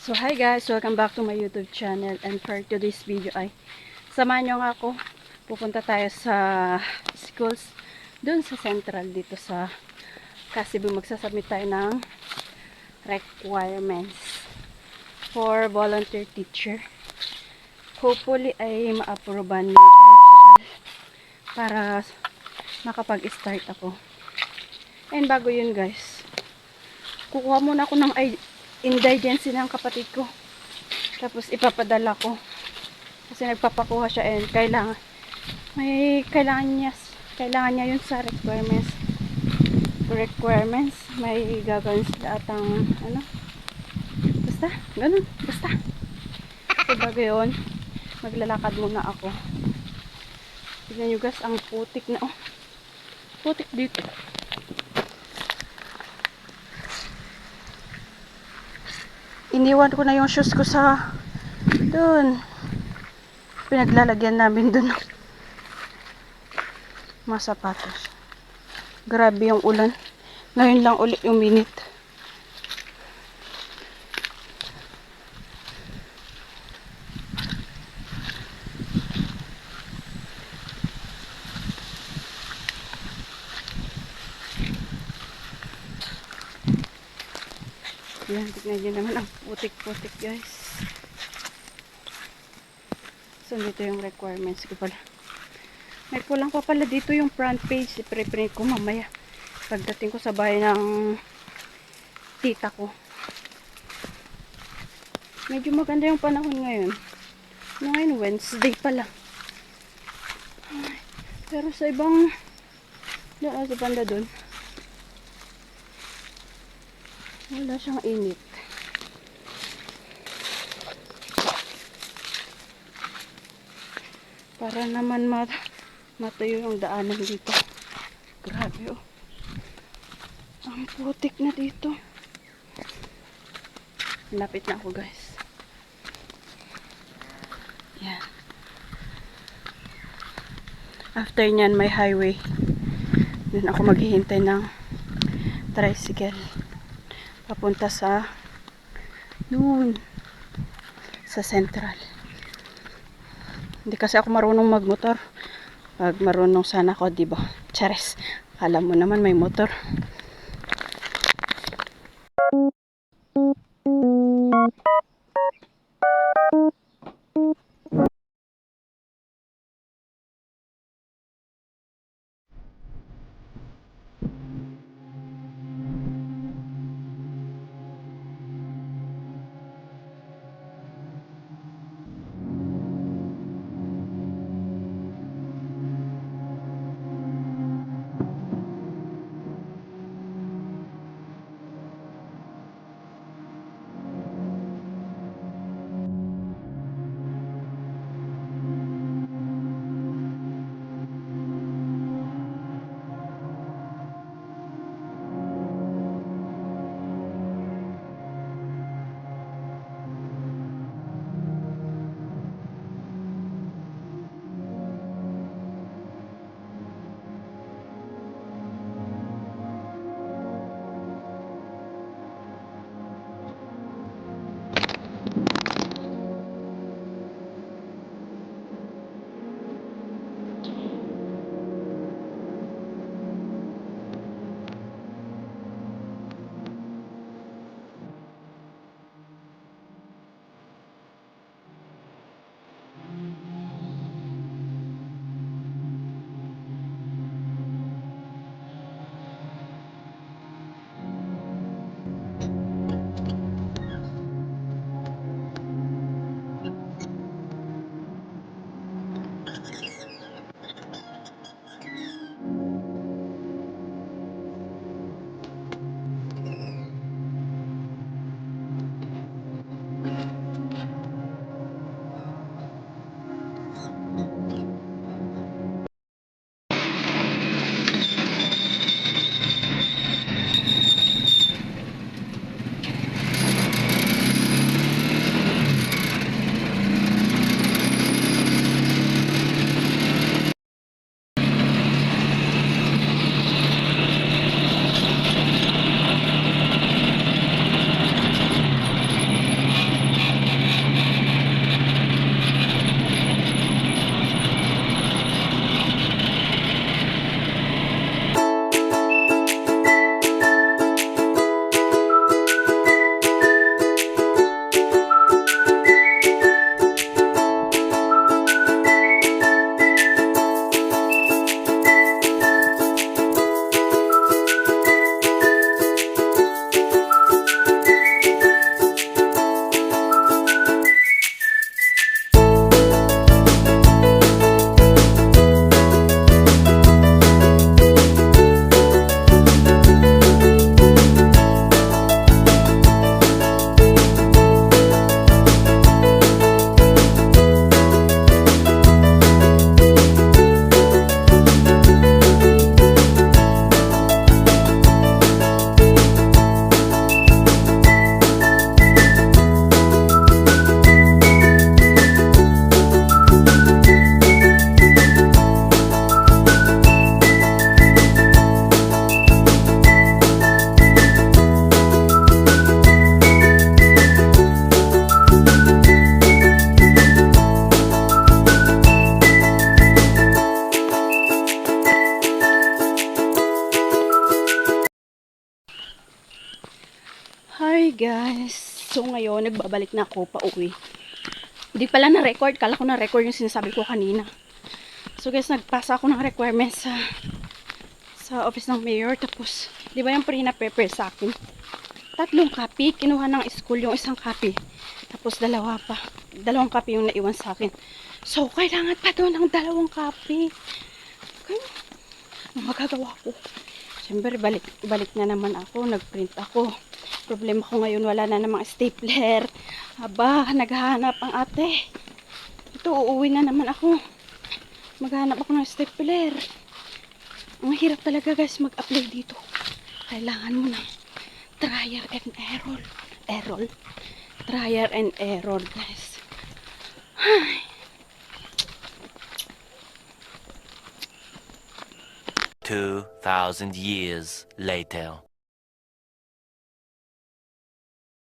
So hi guys, welcome back to my YouTube channel, and for today's video ay samahan nyo nga ako. Pupunta tayo sa schools dun sa central dito sa Kasibu. Magsasubmit tayo ng requirements for volunteer teacher. Hopefully ay ma-approvean ni principal para makapag-start ako. And bago yun guys, kukuha muna ako ng indigency ng kapatid ko, tapos ipapadala ko kasi nagpapakuha siya and kailangan niya yun sa requirements. May gagawin sila atang basta so bago yun, maglalakad muna ako. Tignan nyo guys, ang putik na putik dito. Iniwan ko na yung shoes ko sa dun. Pinaglalagyan namin dun mga sapatos. Grabe yung ulan. Ngayon lang ulit yung minute. Yan, tignan nyo naman ang putik-putik guys. So, dito yung requirements ko pala. May kulang pa pala dito yung front page. I-print ko mamaya pagdating ko sa bahay ng tita ko. Medyo maganda yung panahon ngayon. Ngayon, Wednesday pala. Pero sa ibang doon, sa banda doon, wala siyang init. Para naman matuyo yung daanan dito. Grabe ang putik na dito. Lapit na ako guys. Yan. After nyan may highway. Doon ako maghihintay ng tricycle papunta sa doon sa central. Hindi kasi ako marunong magmotor. Pag marunong sana ako, diba? Charis, alam mo naman may motor. Hi guys! So ngayon, nagbabalik na ako pa uwi. Hindi pala na-record. Kala ko na-record yung sinasabi ko kanina. So guys, nagpasa ako ng requirements sa office ng mayor. Tapos, di ba yung pre-na-prepare sa akin? 3 copy. Kinuha ng school yung 1 copy. Tapos 2 pa. 2 copy yung naiwan sa akin. So, kailangan pa doon ng 2 copy. Ano magagawa ko? Siyempre, balik na naman ako. Nag-print ako. Problema ko ngayon, wala na namang stapler. Aba, naghahanap ang ate. Ito, uuwi na naman ako. Maghahanap ako ng stapler. Ang hirap talaga guys mag-apply dito. Kailangan mo na trial and error. Trial and error guys. 2,000 years later.